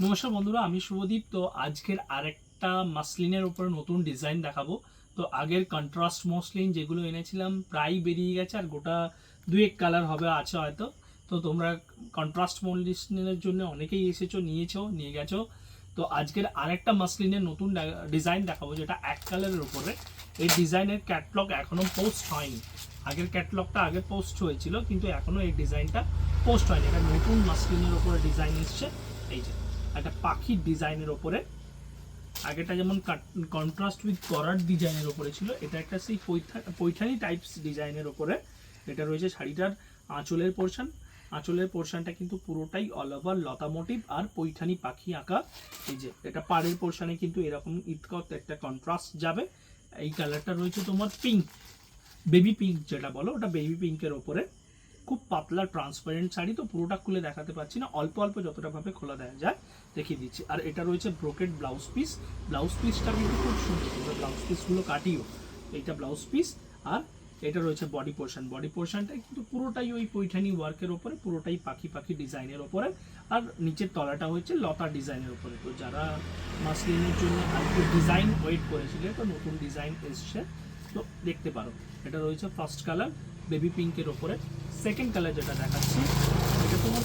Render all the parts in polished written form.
নমস্কার বন্ধুরা, আমি শুভদীপ। তো আজকের আরেকটা মাসলিনের উপরে নতুন ডিজাইন দেখাবো। তো আগের কন্ট্রাস্ট মসলিন যেগুলো এনেছিলাম প্রায় বেরিয়ে গেছে, আর গোটা দুয়েক কালার হবে আছে হয়তো। তো তোমরা কন্ট্রাস্ট মসলিনের জন্য অনেকেই এসেছো, নিয়ে গেছো। তো আজকের আরেকটা মাসলিনের নতুন ডিজাইন দেখাবো, যেটা এক কালারের উপরে। এই ডিজাইনের ক্যাটলগ এখনো পোস্ট হয়নি। আগের ক্যাটলগটা আগে পোস্ট হয়েছিল, কিন্তু এখনো এই ডিজাইনটা পোস্ট হয়নি। এটা নতুন মাসলিনের উপরে ডিজাইন এসছে। এই যে একটা পাখির ডিজাইনের ওপরে, আগেটা যেমন কন্ট্রাস্ট উইথ করার ডিজাইনের ওপরে ছিল, এটা একটা সেই পৈঠানি টাইপস ডিজাইনের ওপরে। এটা রয়েছে শাড়িটার আঁচলের পোর্শনটা কিন্তু পুরোটাই অল ওভার লতা মোটিভ আর পৈঠানি পাখি আঁকা। এই যে এটা পাড়ের পোর্শনে কিন্তু এরকম ইতকত একটা কন্ট্রাস্ট যাবে। এই কালারটা রয়েছে তোমার পিঙ্ক, বেবি পিঙ্ক যেটা বলো, ওটা বেবি পিঙ্কের ওপরে। খুব পাতলা ট্রান্সপারেন্ট শাড়ি, তো পুরোটা খুলে দেখাতে পারছি না, অল্প অল্প যতটা ভাবে খোলা দেওয়া যায় দেখিয়ে দিচ্ছি। আর এটা রয়েছে ব্রোকেড ব্লাউজ পিসটা কিন্তু খুব সুন্দর, তোমরা ব্লাউজ পিসগুলো কাটিও। এইটা ব্লাউজ পিস, আর এটা রয়েছে বডি পোর্শনটা কিন্তু পুরোটাই ওই পৈঠানি ওয়ার্কের ওপরে, পুরোটাই পাখি পাখি ডিজাইনের ওপরে। আর নিচের তলাটা হচ্ছে লতা ডিজাইনের ওপরে। তো যারা মাসলিনের জন্য আর একটু ডিজাইন ওয়েট করেছিল, তো নতুন ডিজাইন এসছে, তো দেখতে পারো। এটা রয়েছে ফার্স্ট কালার বেবি পিঙ্কের ওপরে। সেকেন্ড কালার যেটা দেখাচ্ছি, এটা তোমার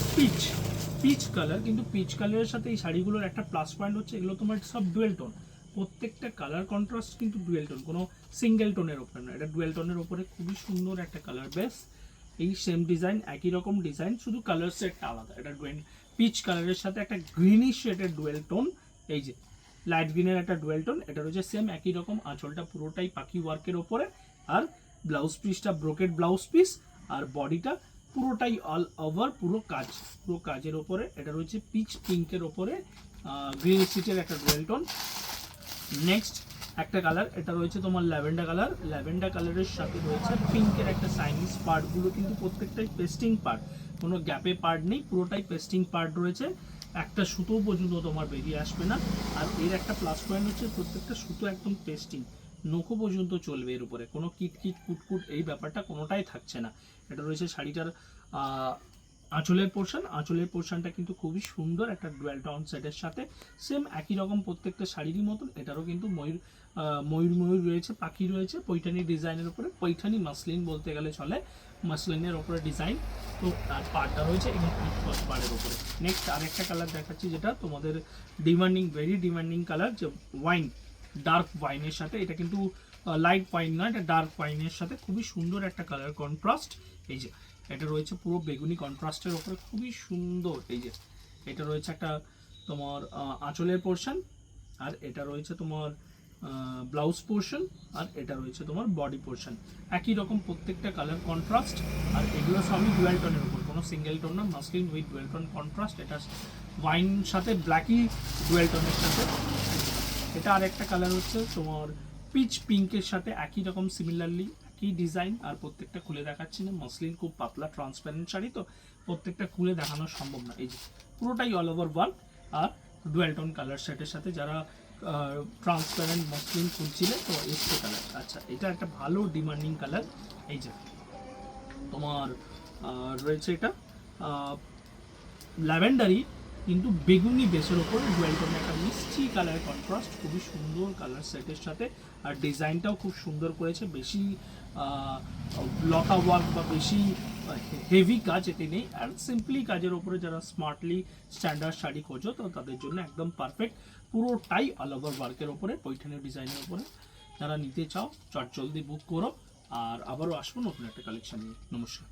পিচ কালার। কিন্তু পিচ কালারের সাথে এই শাড়িগুলোর একটা প্লাস পয়েন্ট হচ্ছে, এগুলো তোমার সব ডুয়েল টোন। প্রত্যেকটা কালার কন্ট্রাস্ট কিন্তু ডুয়েল টোন, কোনো সিঙ্গেল টোনের ওপরে না। এটা ডুয়েল টোনের ওপরে খুবই সুন্দর একটা কালার বেস। এই সেম ডিজাইন, একই রকম ডিজাইন, শুধু কালার সেটটা আলাদা। এটা পিচ কালারের সাথে একটা গ্রিনিশ শেডের ডুয়েল টোন। এই যে লাইট গ্রিনের একটা ডুয়েল টোন। এটা রয়েছে সেম একই রকম, আঁচলটা পুরোটাই পাখি ওয়ার্কের ওপরে। আর ব্লাউজ পিসটা ব্রোকেড ব্লাউজ পিস, আর বডিটা পুরোটাই অল ওভার পুরো কাজের ওপরে। এটা রয়েছে পিচ পিঙ্কের ওপরে গ্রিন সিটের একটা ডুয়েল টোন। নেক্সট একটা কালার, এটা রয়েছে তোমার ল্যাভেন্ডার কালারের সাথে রয়েছে পিঙ্কের একটা সাইনিজ। পার্টগুলো কিন্তু প্রত্যেকটাই পেস্টিং পার্ট, কোনো গ্যাপে পার্ট নেই, পুরোটাই পেস্টিং পার্ট রয়েছে। একটা সুতো পর্যন্ত তোমার বেরিয়ে আসবে না। আর এর একটা প্লাস পয়েন্ট হচ্ছে প্রত্যেকটা সুতো একদম পেস্টিং, নখো পর্যন্ত চলবে এর উপরে, কোনো কিটকিট কুটকুট এই ব্যাপারটা কোনোটাই থাকছে না। এটা রয়েছে শাড়িটার আঁচলের পোর্শনটা কিন্তু খুবই সুন্দর, একটা ডুয়াল টোন সেটের সাথে। সেম একই রকম প্রত্যেকটা শাড়িরই মতন এটারও কিন্তু ময়ূর রয়েছে, পাখি রয়েছে, পৈঠানি ডিজাইনের উপরে। পৈঠানি মাসলিন বলতে গেলে চলে, মাসলিনের ওপরে ডিজাইন। তো তার পাড়টা রয়েছে এবং পাড়ের ওপরে। নেক্সট আরেকটা কালার দেখাচ্ছি, যেটা তোমাদের ভেরি ডিমান্ডিং কালার, যে ডার্ক ওয়াইনের সাথে। এটা কিন্তু লাইট ওয়াইন নয়, এটা ডার্ক ওয়াইনের সাথে খুবই সুন্দর একটা কালার কন্ট্রাস্ট। এই যে এটা রয়েছে পুরো বেগুনি কন্ট্রাস্টের ওপরে, খুবই সুন্দর। এই যে এটা রয়েছে একটা তোমার আঁচলের পোর্শন, আর এটা রয়েছে তোমার ব্লাউজ পোর্শন, আর এটা রয়েছে তোমার বডি পোর্শন। একই রকম প্রত্যেকটা কালার কন্ট্রাস্ট। আর এগুলো সবই ডুয়াল টোনের উপর, কোনো সিঙ্গেল টোন না, muslin with dual tone contrast. এটা ওয়াইন সাথে ব্ল্যাকই ডুয়াল টোনের সাথে। এটা আর একটা কালার হচ্ছে তোমার পিচ পিঙ্কের সাথে, একই রকম সিমিলারলি একই ডিজাইন। আর প্রত্যেকটা খুলে দেখাচ্ছি না, মসলিন খুব পাতলা ট্রান্সপারেন্ট শাড়ি, তো প্রত্যেকটা খুলে দেখানো সম্ভব না। এই যে পুরোটাই অল ওভার ওয়ার্ক আর ডুয়াল টোন কালার সেটের সাথে। যারা ট্রান্সপারেন্ট মসলিন খুঁজছিলেন, তো এসছে কালার। আচ্ছা, এটা একটা ভালো ডিমান্ডিং কালার। এই যে তোমার রয়েছে এটা ল্যাভেন্ডারি, কিন্তু বেগুনি বেসের ওপর ডুয়াল টোনের একটা মিষ্টি কালার কন্ট্রাস্ট, খুবই সুন্দর কালার সেটের সাথে। আর ডিজাইনটাও খুব সুন্দর করেছে, বেশি লতা ওয়ার্ক বা বেশি হেভি কাজ এতে নেই। আর সিম্পলি কাজের ওপরে যারা স্মার্টলি স্ট্যান্ডার্ড শাড়ি খোঁজো, তো তাদের জন্য একদম পারফেক্ট। পুরোটাই অল ওভার ওয়ার্কের ওপরে, পৈঠানের ডিজাইনের ওপরে। যারা নিতে চাও চট জলদি বুক করো। আর আবারও আসবো নতুন একটা কালেকশন নিয়ে। নমস্কার।